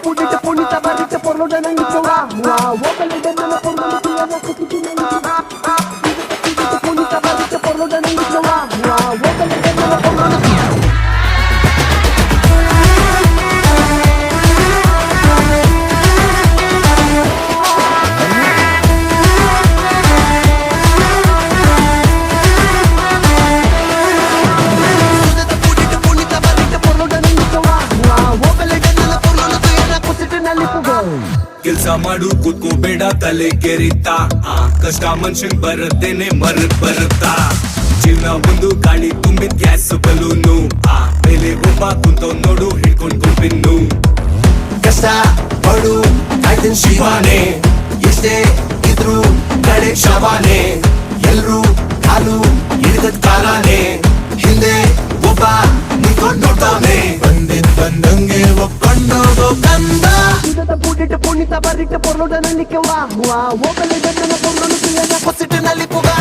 pudite punita barrite por lo de la nicola. Woka le den na por lo de la kutina nicola. Pudite punita barrite por lo de la nicola. Woka le den na por lo de ಕೆಲ್ಸ ಮಾಡು ಕೂತ್ಕೋಬೇಡ ತಲೆ ಕೆರಿತಾ ಕಷ್ಟ ಮನುಷ್ಯನ್ ಬರದೇನೆ ಮರದ್ ಬರುತ್ತಾ ಜೀವನ ಒಂದು ಗಾಳಿ ತುಂಬಿದ್ ಗ್ಯಾಸ್ ಬಲೂನು ಮೇಲೆ ಒಬ್ಬ ಕುಂತವ್ ನೋಡು ಹಿಡ್ಕೊಂಡ್ ಪಿನ್ನು ಕಷ್ಟ ಪಡು ಕಾಯ್ತಿನ್ ಶಿವಾನೆ ಎಷ್ಟೇ ಇದ್ರು ಕಡೆ ಶವಾನೆ ಎಲ್ರು ಕಾಲು ಹಿಡಿದದ್ ಕಾಲಾನೆ ಹಿಂದೆ ಒಬ್ಬ ನಿಂತ್ಕೊಂಡ್ ನೋಡ್ತಾವ್ನೆ ಬಂದಿದ್ ಬಂದಂಗೆ ಒಪ್ಕೊಂಡೋಗೋ ಕಂದ pudite punita barrite por lo de la nicola. Woka le den na por lo de la kutina nicola.